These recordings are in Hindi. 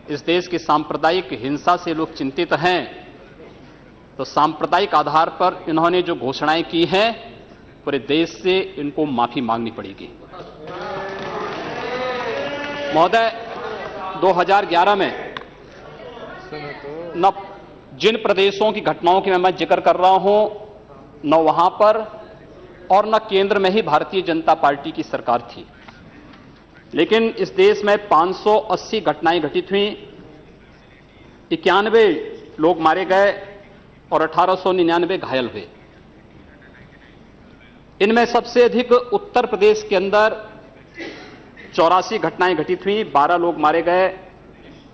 इस देश की सांप्रदायिक हिंसा से लोग चिंतित हैं, तो सांप्रदायिक आधार पर इन्होंने जो घोषणाएं की हैं, पूरे देश से इनको माफी मांगनी पड़ेगी। महोदय, 2011 में न जिन प्रदेशों की घटनाओं की मैं जिक्र कर रहा हूं, न वहां पर और न केंद्र में ही भारतीय जनता पार्टी की सरकार थी, लेकिन इस देश में 580 घटनाएं घटित हुई, 91 लोग मारे गए और 1899 घायल हुए। इनमें सबसे अधिक उत्तर प्रदेश के अंदर 84 घटनाएं घटित हुई, 12 लोग मारे गए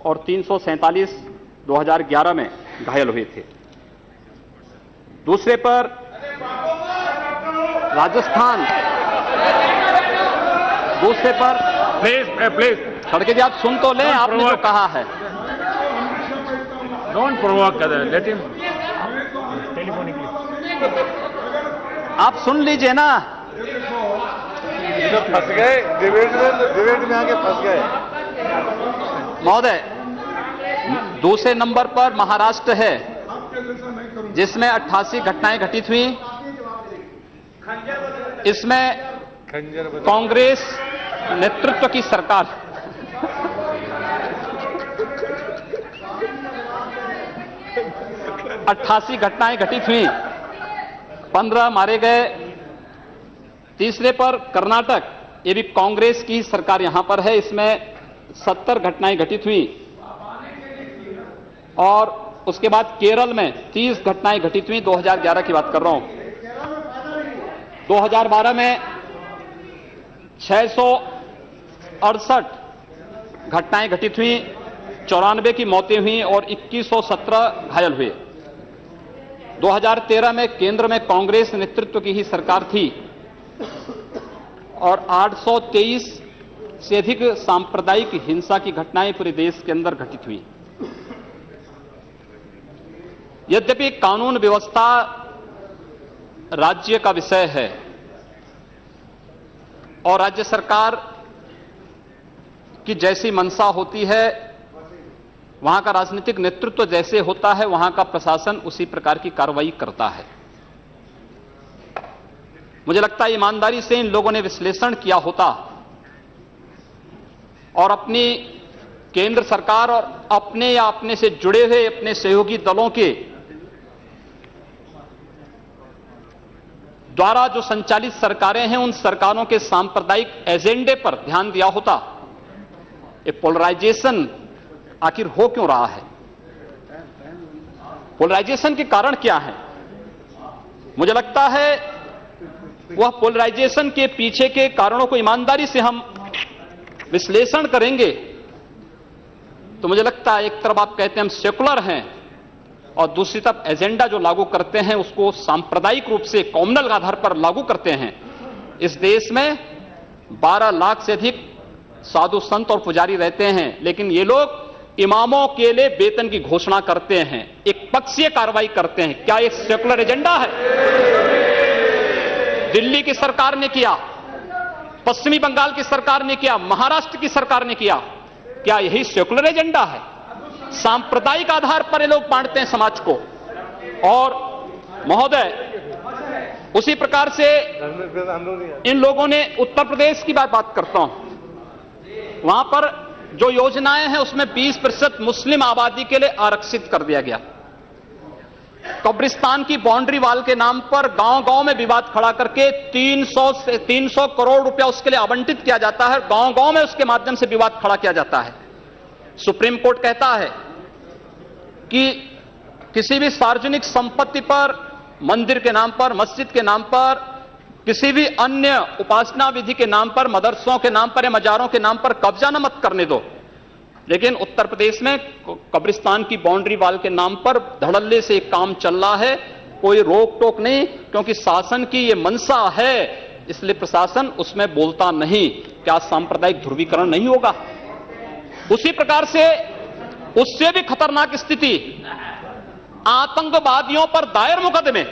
और 347 2011 में घायल हुए थे। दूसरे पर राजस्थान, दूसरे पर प्लीज खड़गे जी, आप सुन तो लें, आपने जो कहा है। Don't provoke, let him telephonically. आप सुन लीजिए ना। फंस गए डिबेट में आके फंस गए। महोदय, दूसरे नंबर पर महाराष्ट्र है, जिसमें 88 घटनाएं घटित हुई। इसमें कांग्रेस नेतृत्व की सरकार 88 घटनाएं घटित हुई, 15 मारे गए। तीसरे पर कर्नाटक, ये भी कांग्रेस की सरकार यहां पर है, इसमें 70 घटनाएं घटित हुई। और उसके बाद केरल में 30 घटनाएं घटित हुई, 2011 की बात कर रहा हूं। 2012 में 668 घटनाएं घटित हुई, 94 की मौतें हुई और 2117 घायल हुए। 2013 में केंद्र में कांग्रेस नेतृत्व की ही सरकार थी और 823 से अधिक सांप्रदायिक हिंसा की घटनाएं पूरे देश के अंदर घटित हुई। यद्यपि कानून व्यवस्था राज्य का विषय है और राज्य सरकार की जैसी मंशा होती है, वहां का राजनीतिक नेतृत्व जैसे होता है, वहां का प्रशासन उसी प्रकार की कार्रवाई करता है। मुझे लगता है ईमानदारी से इन लोगों ने विश्लेषण किया होता और अपनी केंद्र सरकार और अपने या अपने से जुड़े हुए अपने सहयोगी दलों के द्वारा जो संचालित सरकारें हैं, उन सरकारों के सांप्रदायिक एजेंडे पर ध्यान दिया होता। ये पोलराइजेशन आखिर हो क्यों रहा है? पोलराइजेशन के कारण क्या है? मुझे लगता है वह पोलराइजेशन के पीछे के कारणों को ईमानदारी से हम विश्लेषण करेंगे तो मुझे लगता है एक तरफ आप कहते हैं हम सेकुलर हैं और दूसरी तरफ एजेंडा जो लागू करते हैं उसको सांप्रदायिक रूप से कॉम्युनल आधार पर लागू करते हैं। इस देश में 12 लाख से अधिक साधु संत और पुजारी रहते हैं, लेकिन ये लोग इमामों के लिए वेतन की घोषणा करते हैं, एक पक्षीय कार्रवाई करते हैं। क्या एक सेकुलर एजेंडा है? दिल्ली की सरकार ने किया, पश्चिमी बंगाल की सरकार ने किया, महाराष्ट्र की सरकार ने किया। क्या यही सेकुलर एजेंडा है? सांप्रदायिक आधार पर ये लोग बांटते हैं समाज को। और महोदय, उसी प्रकार से इन लोगों ने उत्तर प्रदेश की बात करता हूं, वहां पर जो योजनाएं हैं उसमें 20% मुस्लिम आबादी के लिए आरक्षित कर दिया गया। कब्रिस्तान की बाउंड्री वाल के नाम पर गांव-गांव में विवाद खड़ा करके 300 करोड़ रुपया उसके लिए आवंटित किया जाता है। गांव-गांव में उसके माध्यम से विवाद खड़ा किया जाता है। सुप्रीम कोर्ट कहता है कि किसी भी सार्वजनिक संपत्ति पर, मंदिर के नाम पर, मस्जिद के नाम पर, किसी भी अन्य उपासना विधि के नाम पर, मदरसों के नाम पर या मजारों के नाम पर कब्जा न मत करने दो। लेकिन उत्तर प्रदेश में कब्रिस्तान की बाउंड्री वाल के नाम पर धड़ल्ले से काम चल रहा है, कोई रोक टोक नहीं, क्योंकि शासन की ये मंशा है, इसलिए प्रशासन उसमें बोलता नहीं। क्या सांप्रदायिक ध्रुवीकरण नहीं होगा? उसी प्रकार से उससे भी खतरनाक स्थिति, आतंकवादियों पर दायर मुकदमे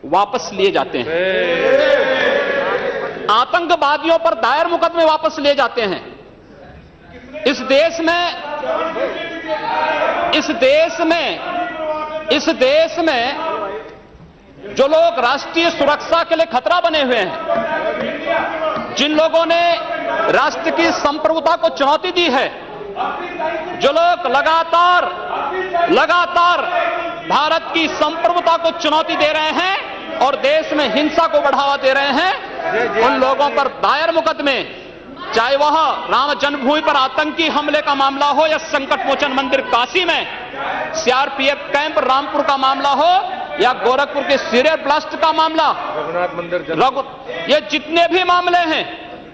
वापस लिए जाते हैं। आतंकवादियों पर दायर मुकदमे वापस लिए जाते हैं। इस देश में जो लोग राष्ट्रीय सुरक्षा के लिए खतरा बने हुए हैं, जिन लोगों ने राष्ट्र की संप्रभुता को चुनौती दी है, जो लोग लगातार भारत की संप्रभुता को चुनौती दे रहे हैं और देश में हिंसा को बढ़ावा दे रहे हैं, उन लोगों पर दायर मुकदमे, चाहे वह राम जन्मभूमि पर आतंकी हमले का मामला हो या संकट मोचन मंदिर काशी में सीआरपीएफ कैंप रामपुर का मामला हो या गोरखपुर के सीरियल ब्लास्ट का मामला, रघुनाथ मंदिर, ये जितने भी मामले हैं,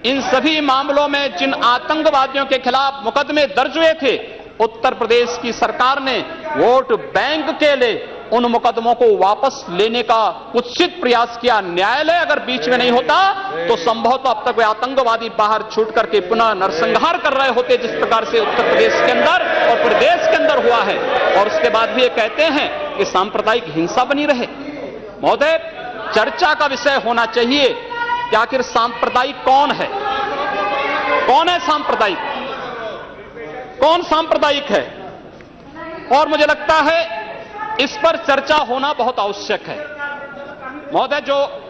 इन सभी मामलों में जिन आतंकवादियों के खिलाफ मुकदमे दर्ज हुए थे, उत्तर प्रदेश की सरकार ने वोट बैंक के लिए उन मुकदमों को वापस लेने का कुत्सित प्रयास किया। न्यायालय अगर बीच में नहीं होता तो संभवतः अब तक वे आतंकवादी बाहर छूट करके पुनः नरसंहार कर रहे होते, जिस प्रकार से उत्तर प्रदेश के अंदर और प्रदेश के अंदर हुआ है। और उसके बाद भी ये कहते हैं कि सांप्रदायिक हिंसा बनी रहे। महोदय, चर्चा का विषय होना चाहिए कि आखिर सांप्रदायिक कौन है, कौन है सांप्रदायिक, कौन सांप्रदायिक है। और मुझे लगता है इस पर चर्चा होना बहुत आवश्यक है। महोदय, जो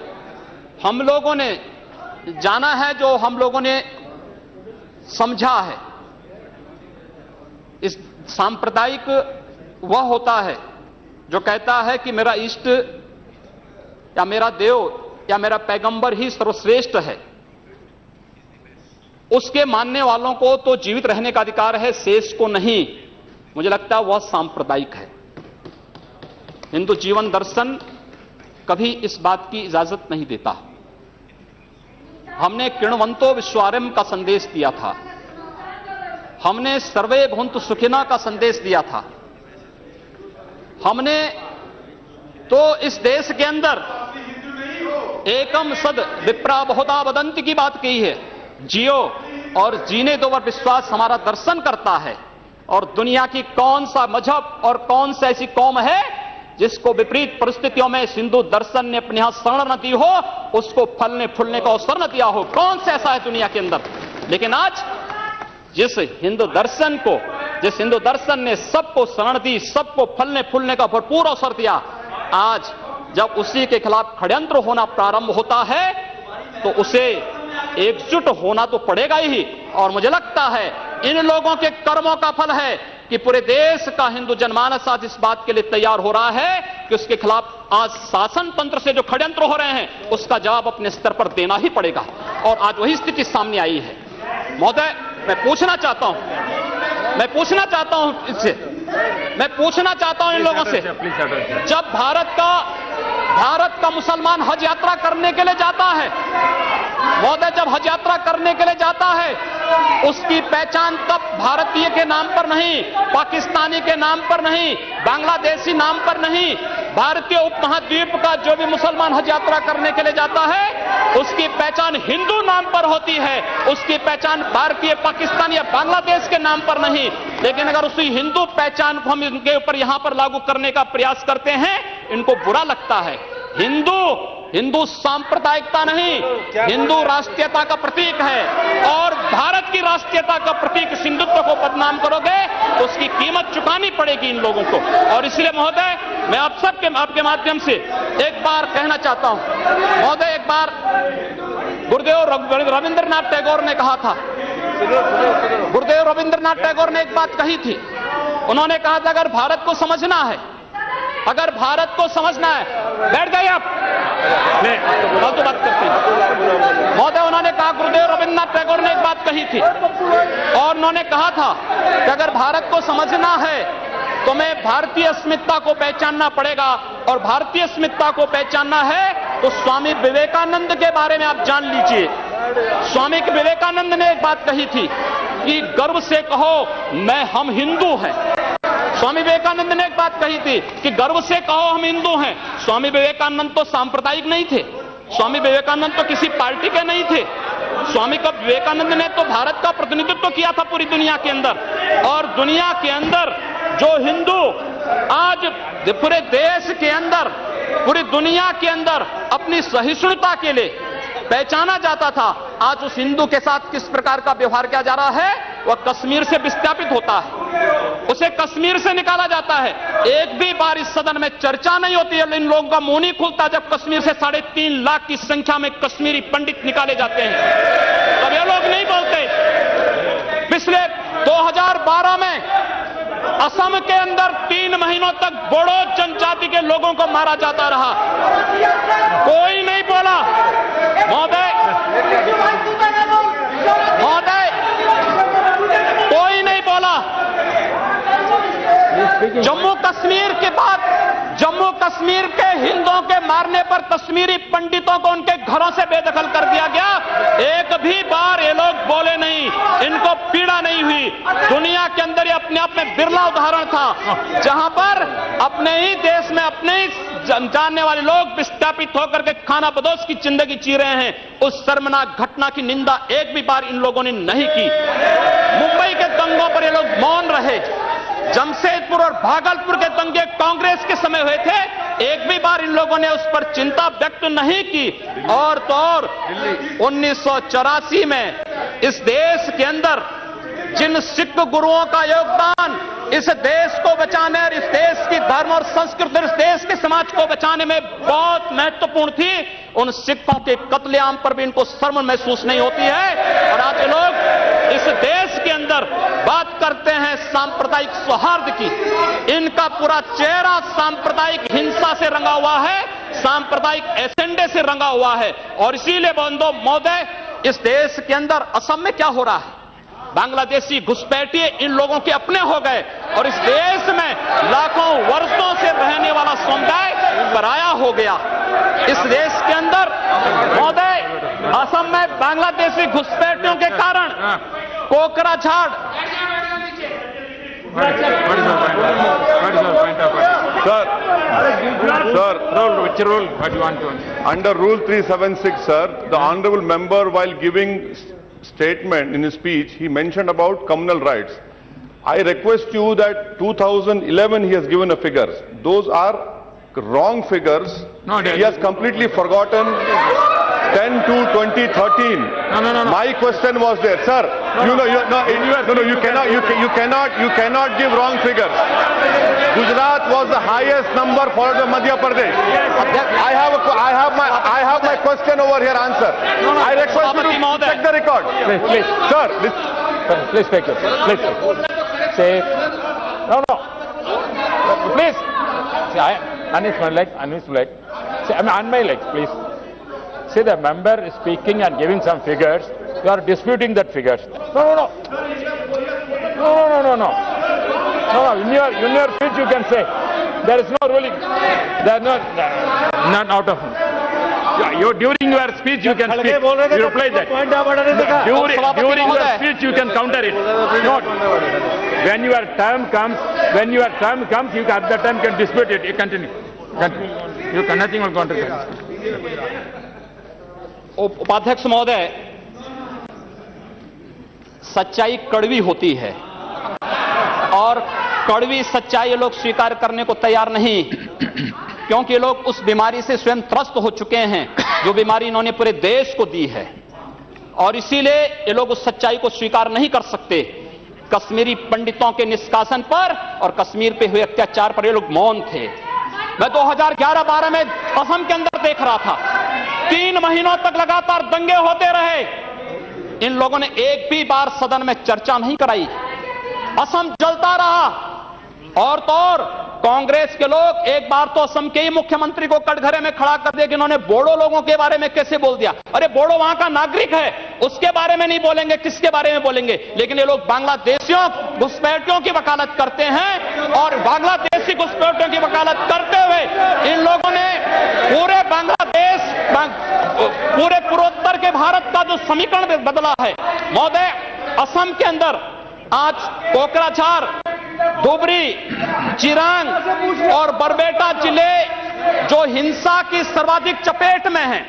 हम लोगों ने जाना है, जो हम लोगों ने समझा है, इस सांप्रदायिक वह होता है जो कहता है कि मेरा इष्ट या मेरा देव या मेरा पैगंबर ही सर्वश्रेष्ठ है। उसके मानने वालों को तो जीवित रहने का अधिकार है, शेष को नहीं। मुझे लगता है वह सांप्रदायिक है। हिंदू जीवन दर्शन कभी इस बात की इजाजत नहीं देता। हमने किण्वंतो विश्वारंभ का संदेश दिया था, हमने सर्वे भवन्तु सुखिनः का संदेश दिया था, हमने तो इस देश के अंदर एकम सद विप्रा बहुधा वदन्ति की बात कही है। जियो और जीने दो पर विश्वास हमारा दर्शन करता है। और दुनिया की कौन सा मजहब और कौन सा ऐसी कौम है जिसको विपरीत परिस्थितियों में हिंदू दर्शन ने अपने यहां शरण न दी हो, उसको फलने फूलने का अवसर न दिया हो? कौन सा ऐसा है दुनिया के अंदर? लेकिन आज जिस हिंदू दर्शन ने सबको शरण दी, सबको फलने फूलने का भरपूर अवसर दिया, आज जब उसी के खिलाफ षड्यंत्र होना प्रारंभ होता है तो उसे एकजुट होना तो पड़ेगा ही। और मुझे लगता है इन लोगों के कर्मों का फल है कि पूरे देश का हिंदू जनमानस आज इस बात के लिए तैयार हो रहा है कि उसके खिलाफ आज शासन तंत्र से जो षड्यंत्र हो रहे हैं उसका जवाब अपने स्तर पर देना ही पड़ेगा। और आज वही स्थिति सामने आई है। महोदय, मैं पूछना चाहता हूं इन लोगों से, जब भारत का मुसलमान हज यात्रा करने के लिए जाता है, महोदय, जब हज यात्रा करने के लिए जाता है, उसकी पहचान तब भारतीय के नाम पर नहीं, पाकिस्तानी के नाम पर नहीं, बांग्लादेशी नाम पर नहीं, भारतीय उपमहाद्वीप का जो भी मुसलमान हज यात्रा करने के लिए जाता है उसकी पहचान हिंदू नाम पर होती है, उसकी पहचान भारतीय, पाकिस्तानी या बांग्लादेश के नाम पर नहीं। लेकिन अगर उसी हिंदू पहचान को हम इनके ऊपर यहां पर लागू करने का प्रयास करते हैं, इनको बुरा लगता है। हिंदू सांप्रदायिकता नहीं, हिंदू राष्ट्रीयता का प्रतीक है। और भारत की राष्ट्रीयता का प्रतीक हिंदुत्व को बदनाम करोगे तो उसकी कीमत चुकानी पड़ेगी इन लोगों को। और इसलिए महोदय, मैं आप सबके आपके माध्यम से एक बार कहना चाहता हूं। महोदय, एक बार गुरुदेव रविंद्रनाथ टैगोर ने कहा था, गुरुदेव रविंद्रनाथ टैगोर ने एक बात कही थी। उन्होंने कहा था अगर भारत को समझना है, बैठ गए आप, कल तो बात करते हैं। महोदय, उन्होंने कहा, गुरुदेव रविंद्रनाथ टैगोर ने एक बात कही थी और उन्होंने कहा था कि अगर भारत को समझना है तो मैं भारतीय अस्मिता को पहचानना पड़ेगा। और भारतीय अस्मिता को पहचानना है तो स्वामी विवेकानंद के बारे में आप जान लीजिए। स्वामी विवेकानंद ने एक बात कही थी कि गर्व से कहो हम हिंदू हैं। स्वामी विवेकानंद ने एक बात कही थी कि गर्व से कहो हम हिंदू हैं। स्वामी विवेकानंद तो सांप्रदायिक नहीं थे, स्वामी विवेकानंद तो किसी पार्टी के नहीं थे। स्वामी विवेकानंद ने तो भारत का प्रतिनिधित्व किया था पूरी दुनिया के अंदर। और दुनिया के अंदर जो हिंदू आज पूरे देश के अंदर, पूरी दुनिया के अंदर अपनी सहिष्णुता के लिए पहचाना जाता था, आज उस हिंदू के साथ किस प्रकार का व्यवहार किया जा रहा है, वह कश्मीर से विस्थापित होता है, उसे कश्मीर से निकाला जाता है। एक भी बार इस सदन में चर्चा नहीं होती है, इन लोगों का मुंह नहीं खुलता जब कश्मीर से 3.5 लाख की संख्या में कश्मीरी पंडित निकाले जाते हैं, तब ये लोग नहीं बोलते। पिछले 2012 में असम के अंदर 3 महीनों तक बोडो जनजाति के लोगों को मारा जाता रहा, कोई नहीं बोला। महोदय, कोई नहीं बोला। जम्मू कश्मीर के बाद जम्मू कश्मीर के हिंदुओं के मारने पर कश्मीरी पंडितों को उनके घरों से बेदखल कर दिया गया, एक भी बार ये लोग बोले नहीं, इनको पीड़ा नहीं हुई। दुनिया के अंदर ये अपने आप में बिरला उदाहरण था जहां पर अपने ही देश में अपने ही जानने वाले लोग विस्थापित होकर के खाना बदोश की जिंदगी जी रहे हैं। उस शर्मनाक घटना की निंदा एक भी बार इन लोगों ने नहीं की। मुंबई के दंगों पर ये लोग मौन रहे। जमशेदपुर और भागलपुर के दंगे कांग्रेस के समय हुए थे, एक भी बार इन लोगों ने उस पर चिंता व्यक्त नहीं की। और तो और 1984 में इस देश के अंदर जिन सिख गुरुओं का योगदान इस देश को बचाने और इस देश की धर्म और संस्कृति, इस देश के समाज को बचाने में बहुत महत्वपूर्ण थी, उन सिखों के कत्लेआम पर भी इनको शर्म महसूस नहीं होती है। और आज लोग इस देश के अंदर बात करते हैं सांप्रदायिक सौहार्द की, इनका पूरा चेहरा सांप्रदायिक हिंसा से रंगा हुआ है, सांप्रदायिक एजेंडे से रंगा हुआ है। और इसीलिए बंधु महोदय, इस देश के अंदर असम में क्या हो रहा है, बांग्लादेशी घुसपैठिए इन लोगों के अपने हो गए और इस देश में लाखों वर्षों से रहने वाला समुदाय पराया हो गया। इस देश के अंदर महोदय, असम में बांग्लादेशी घुसपैठियों के कारण Kokrajhar Which rule? What you want to? Under Rule 376, sir, the honorable member, while giving statement in his speech, he mentioned about communal rights. I request you that 2011 he has given a figures. Those are wrong figures. No, he has completely forgotten 10 to 2013. No. My question was there, sir. You cannot give wrong figures. Gujarat was the highest number followed by Madhya Pradesh. I have my question over here answer. I request you to check the record. Please. Sir, Please take it. Please. Say. No. Please. See, unmute my leg. See, on my leg, please. See, the member is speaking and giving some figures. You are disputing that figures. No. In your speech you can say. There is no ruling. There is not out of. During your speech you can speak. You reply that. During your speech you can counter it. Not. When your term comes, you at that time can dispute it. You continue. You can nothing will counter. उपाध्यक्ष महोदय, सच्चाई कड़वी होती है और कड़वी सच्चाई लोग स्वीकार करने को तैयार नहीं, क्योंकि ये लोग उस बीमारी से स्वयं त्रस्त हो चुके हैं जो बीमारी इन्होंने पूरे देश को दी है और इसीलिए ये लोग उस सच्चाई को स्वीकार नहीं कर सकते। कश्मीरी पंडितों के निष्कासन पर और कश्मीर पे हुए अत्याचार पर ये लोग मौन थे। मैं 2011-12 में असम के अंदर देख रहा था, 3 महीनों तक लगातार दंगे होते रहे, इन लोगों ने एक भी बार सदन में चर्चा नहीं कराई, असम जलता रहा। और तो और कांग्रेस के लोग एक बार तो असम के ही मुख्यमंत्री को कटघरे में खड़ा कर दिया कि इन्होंने बोडो लोगों के बारे में कैसे बोल दिया। अरे बोडो वहां का नागरिक है, उसके बारे में नहीं बोलेंगे, किसके बारे में बोलेंगे? लेकिन ये लोग बांग्लादेशियों घुसपैठियों की वकालत करते हैं और बांग्लादेशी घुसपैठियों की वकालत करते हुए इन लोगों ने पूरे बांग्लादेश, पूरे पूर्वोत्तर के भारत का जो समीकरण बदला है। महोदय, असम के अंदर आज कोकराझार, धुबरी, चिरांग और बरबेटा जिले जो हिंसा की सर्वाधिक चपेट में हैं,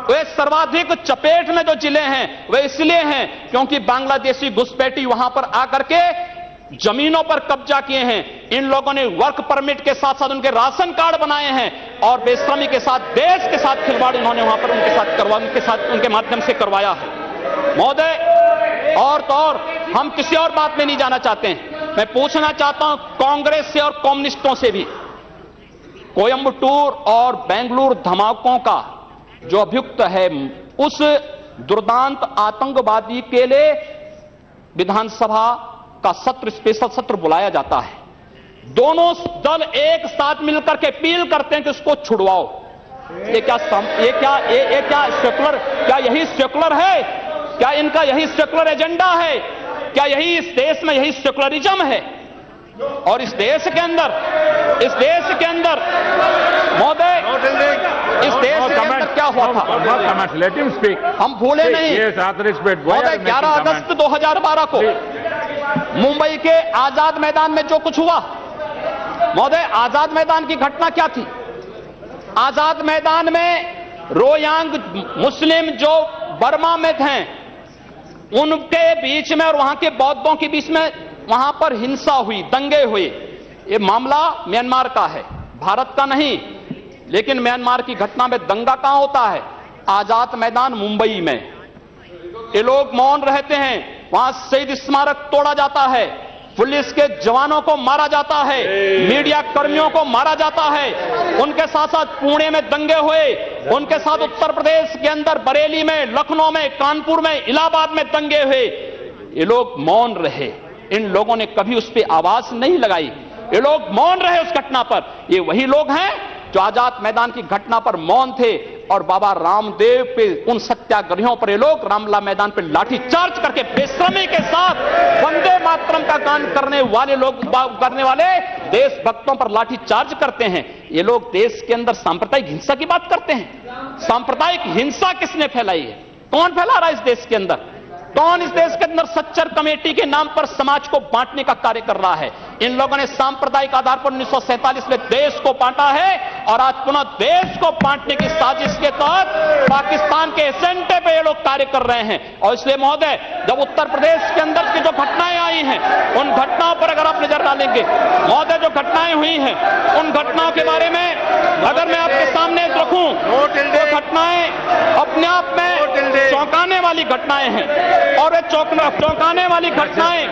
वे सर्वाधिक चपेट में जो जिले हैं वे इसलिए हैं क्योंकि बांग्लादेशी घुसपैठी वहां पर आकर के जमीनों पर कब्जा किए हैं। इन लोगों ने वर्क परमिट के साथ साथ उनके राशन कार्ड बनाए हैं और बेश्रमी के साथ, देश के साथ खिलवाड़ उन्होंने वहां पर उनके साथ उनके माध्यम से करवाया है। महोदय, और तो और हम किसी और बात में नहीं जाना चाहते हैं। मैं पूछना चाहता हूं कांग्रेस से और कम्युनिस्टों से भी, कोयंबटूर और बेंगलुरु धमाकों का जो अभियुक्त है, उस दुर्दांत आतंकवादी के लिए विधानसभा का सत्र, स्पेशल सत्र बुलाया जाता है। दोनों दल एक साथ मिलकर के अपील करते हैं कि उसको छुड़वाओ। ये क्या सेकुलर, क्या यही सेकुलर है? क्या इनका यही सेकुलर एजेंडा है? क्या यही इस देश में यही सेकुलरिज्म है? और इस देश के अंदर महोदय, इस देश के अंदर क्या हुआ था? Let him speak. हम भूले नहीं महोदय, 11 अगस्त 2012 को मुंबई के आजाद मैदान में जो कुछ हुआ, महोदय, आजाद मैदान की घटना क्या थी? आजाद मैदान में रोयांग मुस्लिम जो बर्मा में थे, उनके बीच में और वहां के बौद्धों के बीच में वहां पर हिंसा हुई, दंगे हुए। ये मामला म्यांमार का है, भारत का नहीं। लेकिन म्यांमार की घटना में दंगा कहां होता है? आजाद मैदान मुंबई में। ये लोग मौन रहते हैं, वहां शहीद स्मारक तोड़ा जाता है, पुलिस के जवानों को मारा जाता है, मीडिया कर्मियों को मारा जाता है। उनके साथ साथ पुणे में दंगे हुए, उनके साथ उत्तर प्रदेश के अंदर बरेली में, लखनऊ में, कानपुर में, इलाहाबाद में दंगे हुए। ये लोग मौन रहे, इन लोगों ने कभी उस पर आवाज नहीं लगाई। ये लोग मौन रहे उस घटना पर। ये वही लोग हैं जो आजाद मैदान की घटना पर मौन थे और बाबा रामदेव पे, उन सत्याग्रहियों पर ये लोग रामला मैदान पर लाठी चार्ज करके बेशर्मी के साथ वंदे मातरम का गान करने वाले देशभक्तों पर लाठी चार्ज करते हैं। ये लोग देश के अंदर सांप्रदायिक हिंसा की बात करते हैं। सांप्रदायिक हिंसा किसने फैलाई है? कौन फैला रहा है इस देश के अंदर? कौन इस देश के अंदर सच्चर कमेटी के नाम पर समाज को बांटने का कार्य कर रहा है? इन लोगों ने सांप्रदायिक आधार पर 1947 में देश को बांटा है और आज पुनः देश को बांटने की साजिश के तहत पाकिस्तान के एजेंडे पे ये लोग कार्य कर रहे हैं। और इसलिए महोदय, जब उत्तर प्रदेश के अंदर की जो घटनाएं आई हैं, उन घटनाओं पर अगर आप नजर डालेंगे महोदय, जो घटनाएं हुई हैं, उन घटनाओं के बारे में अगर मैं आपके सामने रखूं तो घटनाएं अपने आप में चौंकाने वाली घटनाएं हैं। और वे चौंकाने वाली घटनाएं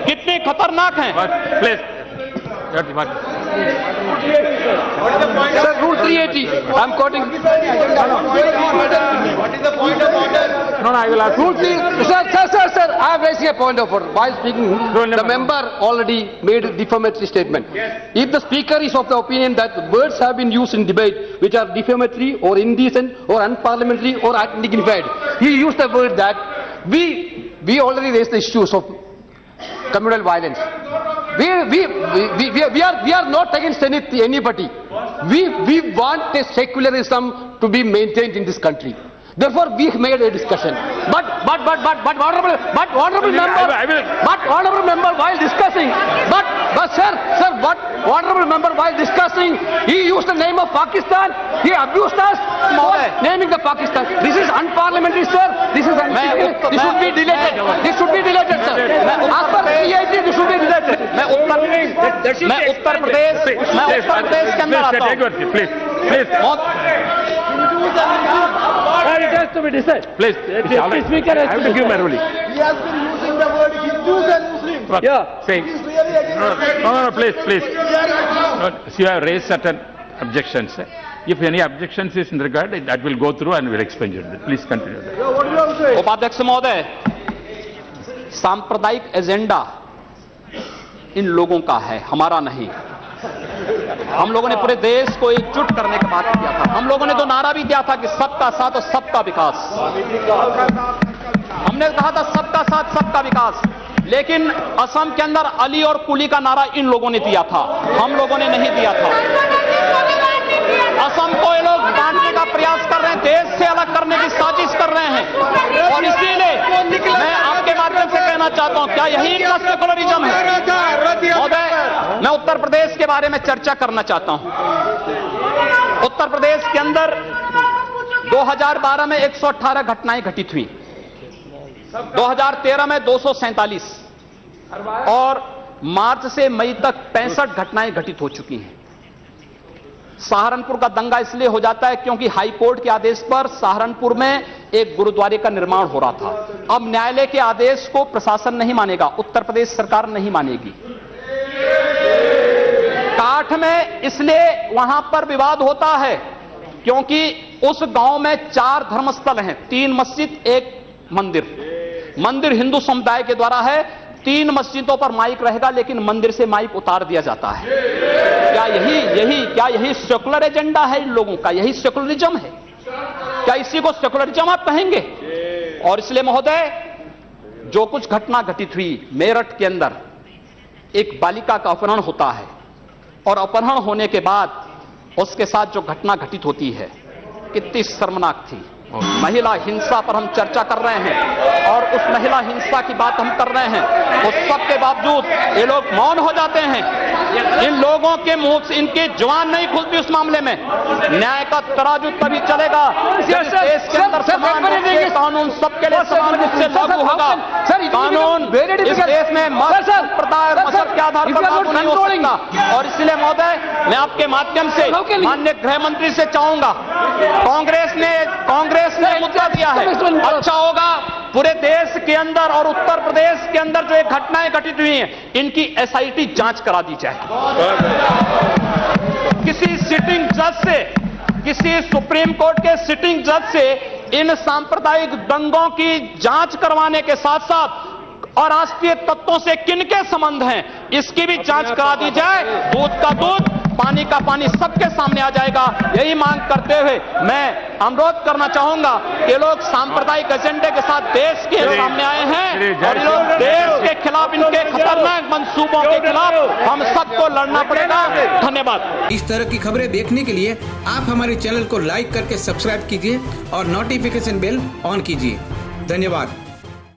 कितनी खतरनाक हैं। Please. Sir, Rule 380. I'm quoting. What is the point of order? No, I will ask. Rule 3. Sir. I am raising a point of order. While speaking, the member already made a defamatory statement. If the speaker is of the opinion that words have been used in debate which are defamatory or indecent or unparliamentary or undignified, he used the word that we already raised the issues of communal violence. We are not against anybody. We want a secularism to be maintained in this country. Therefore, we made a discussion. But honorable member, while discussing, honorable member, while discussing, he used the name of Pakistan. He abused us for naming the Pakistan. This is unparliamentary, sir. This should be deleted. This should be deleted, sir. As per CIT, this should be deleted. मैं उत्तर प्रदेश के अंदर आता हूं। Please. It has to be decided. Please. Deputy Speaker I have to give my ruling. He has been using the word Hindus and Muslims. Yeah. Saying. He is really against No, please. No, see, I have raised certain objections. If any objections is in regard, that will go through and will explain you. Please continue. What do you have to say? उपाध्यक्ष महोदय, सांप्रदायिक एजेंडा इन लोगों का है, हमारा नहीं। हम लोगों ने पूरे देश को एकजुट करने का बात किया था। हम लोगों ने तो नारा भी दिया था कि सबका साथ और सबका विकास। हमने कहा था सबका साथ सबका विकास। लेकिन असम के अंदर अली और कुली का नारा इन लोगों ने दिया था, हम लोगों ने नहीं दिया था। असम को ये लोग बांटने का प्रयास कर रहे हैं, देश से अलग करने की साजिश कर रहे हैं। और इसीलिए मैं आपके माध्यम से कहना चाहता हूं, क्या यही इनका सेकुलरिज्म है? महोदय, मैं उत्तर प्रदेश के बारे में चर्चा करना चाहता हूं। उत्तर प्रदेश के अंदर 2012 में 118 घटनाएं घटित हुई, 2013 में 247 और मार्च से मई तक 65 घटनाएं घटित हो चुकी हैं। सहारनपुर का दंगा इसलिए हो जाता है क्योंकि हाई कोर्ट के आदेश पर सहारनपुर में एक गुरुद्वारे का निर्माण हो रहा था। अब न्यायालय के आदेश को प्रशासन नहीं मानेगा, उत्तर प्रदेश सरकार नहीं मानेगी। काठ में इसलिए वहां पर विवाद होता है क्योंकि उस गांव में 4 धर्मस्थल हैं, 3 मस्जिद, 1 मंदिर। मंदिर हिंदू समुदाय के द्वारा है, 3 मस्जिदों पर माइक रहेगा लेकिन मंदिर से माइक उतार दिया जाता है। क्या यही सेकुलर एजेंडा है इन लोगों का? यही सेकुलरिज्म है? क्या इसी को सेकुलरिज्म आप कहेंगे? और इसलिए महोदय, जो कुछ घटना घटित हुई मेरठ के अंदर, एक बालिका का अपहरण होता है और अपहरण होने के बाद उसके साथ जो घटना घटित होती है कितनी शर्मनाक थी। महिला हिंसा पर हम चर्चा कर रहे हैं और उस महिला हिंसा की बात हम कर रहे हैं, उस सब के बावजूद ये लोग मौन हो जाते हैं। इन लोगों के मुंह से इनकी जुबान नहीं खुलती उस मामले में। न्याय का तराजू तभी चलेगा जब इस देश के अंदर समान रूप से कानून सबके लिए समान रूप से लागू होगा। कानून इस देश में मत संप्रदाय और मजहब के आधार पर लागू नहीं हो सकता। और इसलिए महोदय, मैं आपके माध्यम से माननीय गृह मंत्री से चाहूंगा, कांग्रेस ने मुद्दा दिया है, अच्छा होगा पूरे देश के अंदर और उत्तर प्रदेश के अंदर जो एक घटनाएं घटित हुई हैं, इनकी एसआईटी जांच करा दी जाए। किसी सिटिंग जज से, किसी सुप्रीम कोर्ट के सिटिंग जज से इन सांप्रदायिक दंगों की जांच करवाने के साथ साथ अराष्ट्रीय तत्वों से किनके संबंध हैं, इसकी भी जांच करा दी जाए। दूध का दूध, पानी का पानी सबके सामने आ जाएगा। यही मांग करते हुए मैं अनुरोध करना चाहूंगा कि लोग सांप्रदायिक एजेंडे के साथ देश के सामने आए हैं और लोग देश के खिलाफ, इनके खतरनाक मंसूबों के खिलाफ हम सबको लड़ना पड़ेगा। धन्यवाद। इस तरह की खबरें देखने के लिए आप हमारे चैनल को लाइक करके सब्सक्राइब कीजिए और नोटिफिकेशन बेल ऑन कीजिए। धन्यवाद।